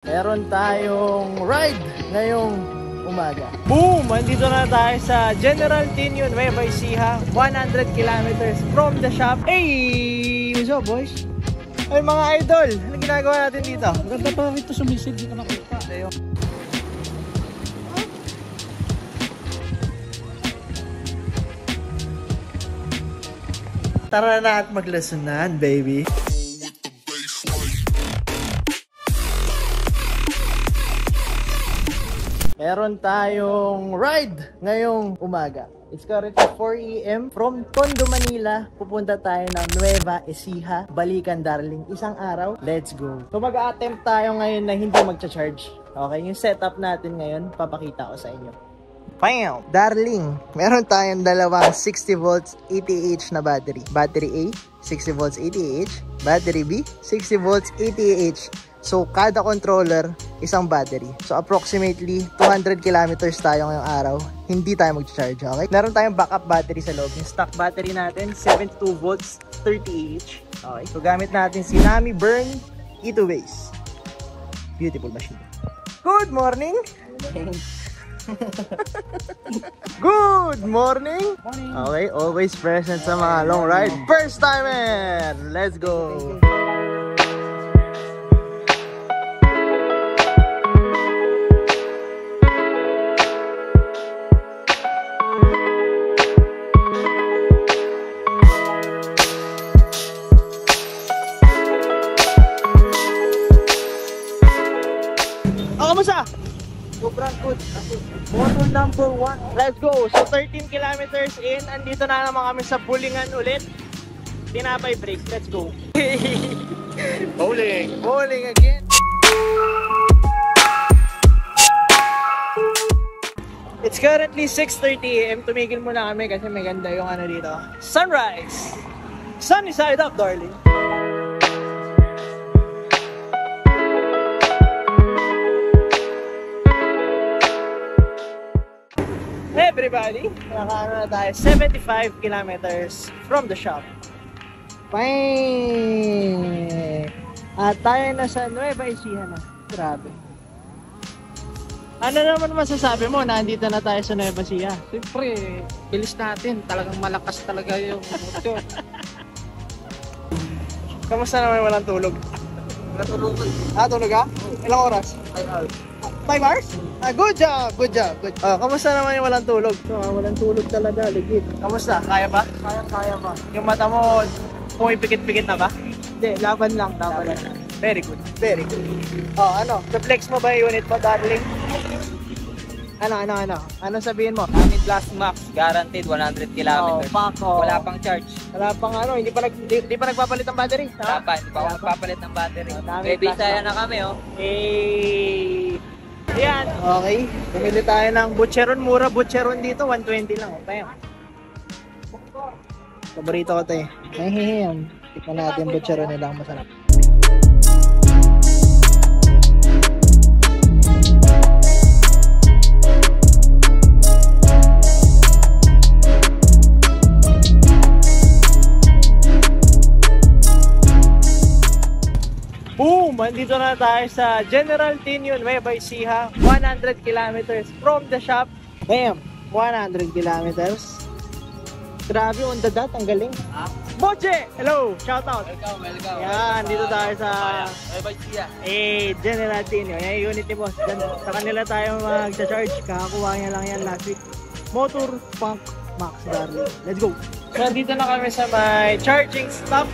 Meron tayong ride ngayong umaga. Boom! Andito na tayo sa General Tinio Nueva Ecija, 100 kilometers from the shop. Hey! What's up, boys? Ay, mga idol! Ano ginagawa natin dito? Ganda pa rito sumisid, di ko nakita. Ayun. Tara na at maglasunan, baby. Meron tayong ride ngayong umaga. It's currently 4 AM from Tondo, Manila. Pupunta tayo ng Nueva Ecija, Balikan, Darling. Isang araw, let's go. So mag-a-attempt tayo ngayon na hindi magcha-charge. Okay, yung setup natin ngayon, papakita ko sa inyo. Bam! Darling, meron tayong dalawang 60 volts 80Ah na battery. Battery A, 60 volts 80Ah. Battery B, 60 volts 80Ah. So, kada controller, isang battery. So, approximately 200 kilometers tayo ngayong araw. Hindi tayo mag-charge, okay? Meron tayong backup battery sa loob. Yung stock battery natin, 72 volts 30Ah. Okay, so gamit natin si Nami Burn E2 base. Beautiful machine. Good morning! Good morning! Okay, always present sa mga long ride. First timer! Let's go! Kamusta? Sobrang good. Motor number 1. Let's go. So 13 kilometers in. Andito na naman kami sa Bulingan ulit. Tinapay break. Let's go. Bowling. Bowling again. It's currently 6:30 AM. Tumigil muna kami kasi may ganda yung ano dito. Sunrise. Sunny side up, darling. Everybody, nakaano na tayo 75 kilometers from the shop. Fine. At tayo na sa Nueva Ecija na. Grabe. Ano naman masasabi mo na andito na tayo sa Nueva Ecija? Siyempre, bilis natin. Talagang malakas talaga yung motor. Kamusta naman walang tulog? Natulog. Tulog ka? Ilang oras? 5 hours? Good job, good job, good job. Kamusta naman yung walang tulog? Walang tulog talaga, legit. Kamusta? Kaya ba? Kaya ba? Yung mata mo, pumipikit-pikit na ba? Hindi, laban lang. Very good, very good. Ano? Na-flex mo ba yung unit mo, darling? Ano sabihin mo? Amin Plus Max, guaranteed 100 kilometers. Wala pang charge. Wala pang hindi pa nagpapalit ng battery. Wala pa, hindi pa ako nagpapalit ng battery. May May bisaya na kami, oh. Yan. Okay. Bumili tayo ng butcheron. Mura butcheron dito. 120 lang. Okay. Paborito ko ito eh. Ayan. Tikman natin butcheron nila. Masarap. Boom! Andito na tayo sa General Tinio Nueva Ecija, 100 kilometers from the shop. Bam! 100 kilometers. Grabe, on the dot. Ang galing. Boche! Hello! Shout out! Welcome. Yan, dito tayo sa Nueva Ecija. General Tinio. Yan yung unit ni boss. Sa kanila tayo mag-charge. Kakakuha niya lang yan last week. Motor Punk Max, darling. Let's go! So, dito na kami sa may charging stop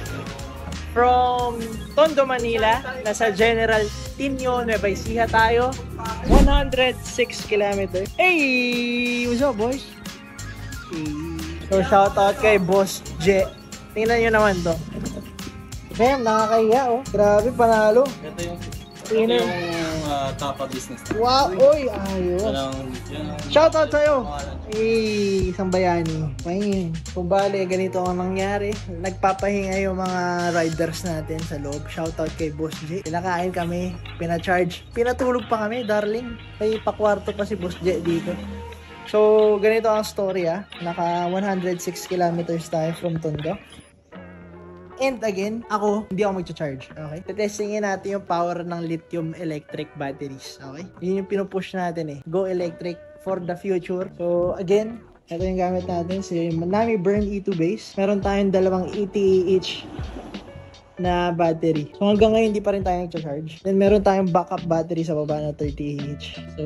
from Tondo, Manila. Nasa General Tinio Nueva Ecija tayo. 106 kilometers. Hey! What's up, boys? So, shout out kay Boss J. Tingnan nyo naman to. Bam, nakakahiya, oh. Grabe, panalo. Ito yung Tingnan. Tapa business. Wow, oy, ayos. Shout out sa'yo. Isang bayani. Fine. Kung bale, ganito ang nangyari. Nagpapahinga yung mga riders natin sa loob. Shout out kay Boss J. Pinakain kami, pinacharge. Pinatulog pa kami, darling. May pakwarto pa si Boss J dito. So, ganito ang story, ah. Naka 106 kilometers tayo from Tondo. And again, ako, hindi ako mag-charge. Okay? Testingin natin yung power ng lithium electric batteries. Okay? Yun yung pinupush natin eh. Go electric for the future. So, again, ito yung gamit natin. Si Nami Burn E2 base. Meron tayong dalawang 80Ah na battery. So, hanggang ngayon, hindi pa rin tayo nag-charge. Then, meron tayong backup battery sa baba na 30Ah. So,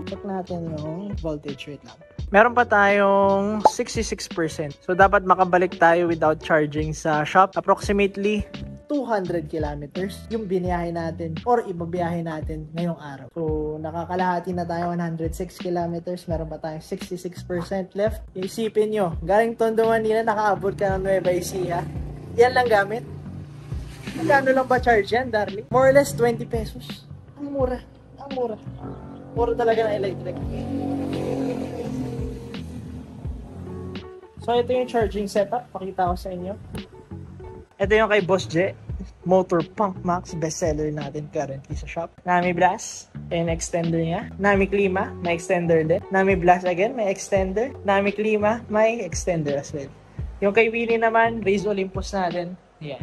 check natin yung voltage. Wait lang. Meron pa tayong 66%. So, dapat makabalik tayo without charging sa shop. Approximately 200 kilometers yung biniyahe natin or ibabiyahe natin ngayong araw. So, nakakalahati na tayo 106 kilometers. Meron pa tayong 66% left. Isipin nyo, galing Tondo, Manila, nakaabot ka ng Nueva Ecija. Yan lang gamit. Magkano lang ba charge yan, darling? More or less 20 pesos. Ang mura. Ang mura. Mura talaga ng electric. So, ito yung charging setup. Pakita ko sa inyo. Ito yung kay Boss J. Motor Punk Max. Bestseller natin currently sa shop. Nami Blast. Yung extender niya. Nami Klima. May extender din. Nami Blast again. May extender. Nami Klima. May extender as well. Yung kay Winnie naman. Raise Olympus natin. Yeah.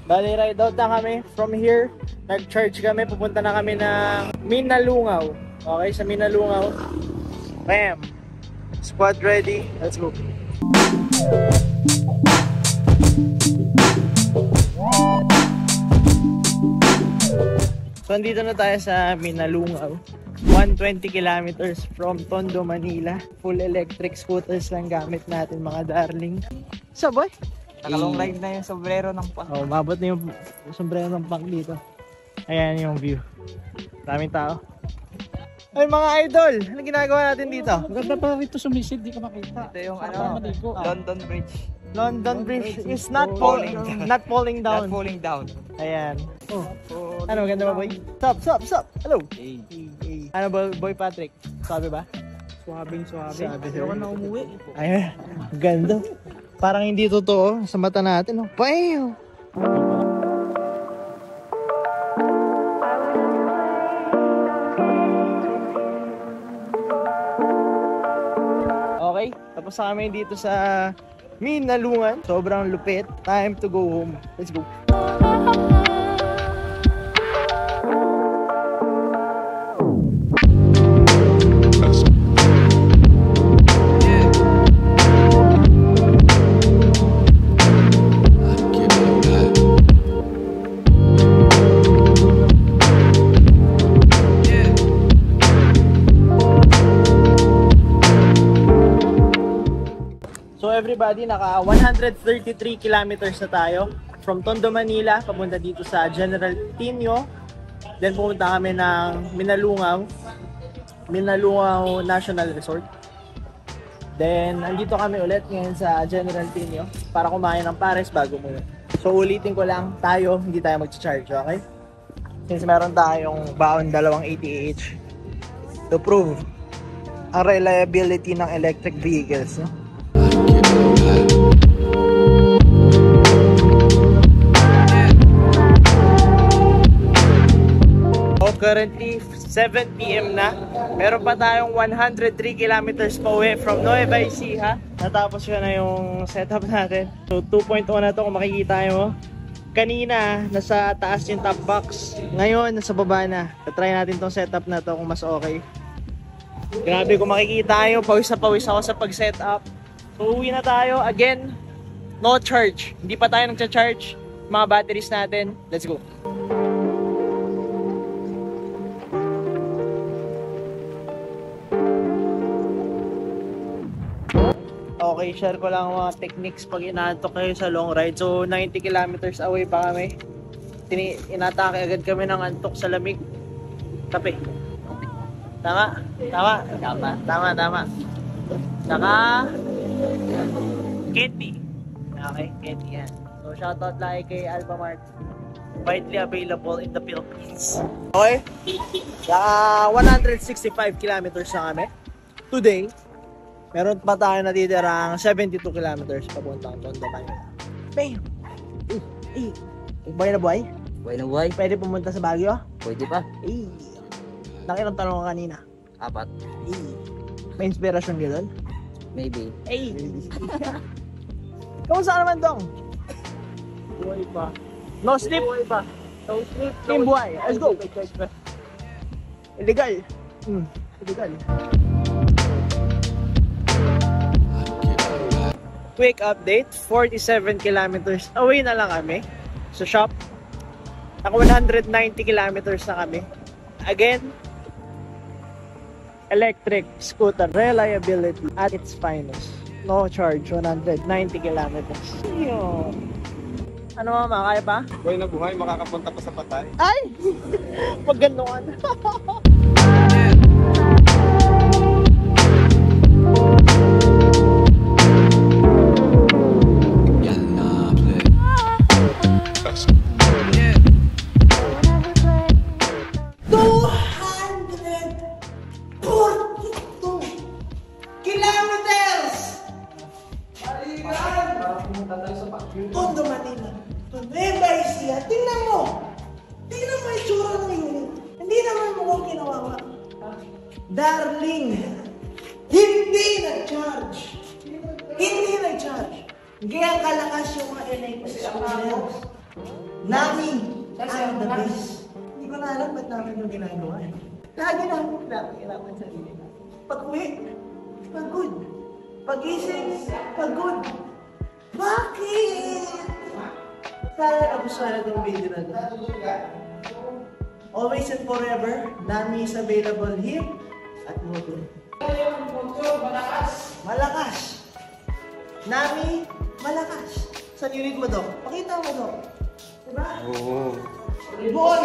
Bali, ride out na kami. From here, nag-charge kami. Pupunta na kami ng Minalungaw. Okay, sa Minalungaw. Bam! Squad ready. Let's go. So, andito na tayo sa Minalungaw. 120 kilometers from Tondo, Manila. Full electric scooters lang gamit natin, mga darling. So, boy? Nakalong ride na yung sombrero ng punk. Oh, mabot na yung sombrero ng punk dito. Ayan yung view. Maraming tao. Ay, mga idol! Ano ginagawa natin dito? Maganda pa rito sumisid, di ka makita. Ito yung maligo. London Bridge. London Bridge is not falling down. Not falling down. Ayan. Oh. Ano, maganda ba, boy? Sup? Hello. Hey. Ano ba, boy Patrick? Sabi ba? Suwabing. Sabi Ayaw na umuwi. Ayan. Ganda. Parang hindi totoo sa mata natin. Oh. Bam! Okay, tapos na kami dito sa Minalungan. Sobrang lupit. Time to go home. Let's go. So everybody, naka 133 kilometers na tayo from Tondo, Manila, papunta dito sa General Tinio. Then pumunta kami ng Minalungaw National Resort. Then andito kami ulit ngayon sa General Tinio para kumain ng pares bago muna. So ulitin ko lang, tayo hindi tayo mag-charge, okay? Since meron tayong baon 280Ah to prove ang reliability ng electric vehicles, no? So currently 7 PM na. Meron pa tayong 103 kilometers pa uwi from Nueva Ecija. Natapos yun na yung setup natin. So 2.0 na to kung makikita nyo. Kanina nasa taas yung top box. Ngayon nasa baba na. Try natin tong setup na to kung mas okay. Grabe, kung makikita nyo, pawis na pawis ako sa pag-setup. So uwi na tayo. Again, no charge. Hindi pa tayo nagcha-charge. Mga batteries natin. Let's go. Okay, share ko lang mga techniques pag inaantok kayo sa long ride. So 90 kilometers away pa kami. Inatake agad kami ng antok sa lamig. Kape. Tama? Saka candy. Okay, candy yan. So shoutout lang kay Alphamart. Widely available in the Philippines. Okay? Saka 165 kilometers na kami. Today, meron pa tayo natitirang 72 kilometers papuntang Tondo, Manila. Bam! Buhay na buhay? Buhay na buhay. Pwede pumunta sa Baguio? Pwede pa. Nakirang tanong ka kanina. 4. May inspirasyon ka doon? Maybe. Kamusta naman dong? Buhay pa. No sleep? Buhay pa. No sleep. Team buhay. Let's go. Illegal. Illegal. Quick update. 47 kilometers away na lang kami sa shop. Naka 190 kilometers na kami. Again, electric scooter reliability at its finest. No charge, 190 kilometers. Yun. Ano mama, kaya pa? Buhay na buhay, makakapunta pa sa Patay. Ay! Pag ganon. Tondo Manila. Nueva Ecija. Tingnan mo! Tingnan mo yung tsura ng unit. Hindi naman mukhang kinawawa. Darling! Hindi nag-charge! Hindi nag-charge! Kaya kalakas yung mga electric scooters. Nami! I'm the best. Hindi ko na alam ba't namin yung ginagawa. Lagi namin pinapakirapan sa sarili na. Pag-uwi, pagod. Pag-ising, pagod. Bakit? Sana nagustuhan na itong video na ito. Always and forever, Nami is available here at Motor. Malakas! Nami, malakas! Saan unit mo, Dok? Pakita mo, Dok. Diba? Oo. Boy!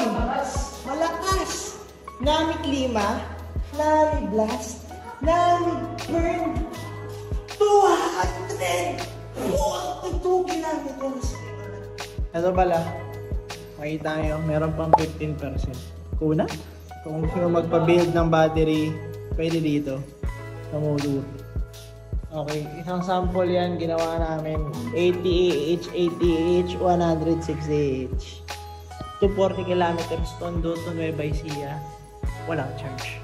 Malakas! Nami Klima, Nami Blast, Nami Burn, 200! 2 kilometers! Ito pala, makita nyo, meron pang 15%. Kuna? Kung gusto magpa-build ng battery, pwede dito. Sa Motor. Okay, isang sample yan, ginawa namin 80 AH, 106 AH. 240 kilometers, Tondo to Nueva Ecija. Walang charge.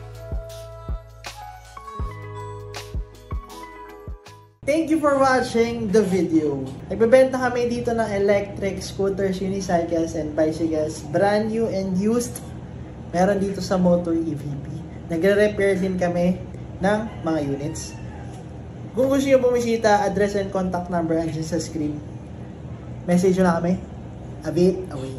Thank you for watching the video. Nagbebenta kami dito ng electric scooters, unicycles, and bicycles. Brand new and used. Meron dito sa Motor EVP. Nagre-repair din kami ng mga units. Kung gusto nyo bumisita, address and contact number andyan sa screen. Message nyo na kami. A bit away.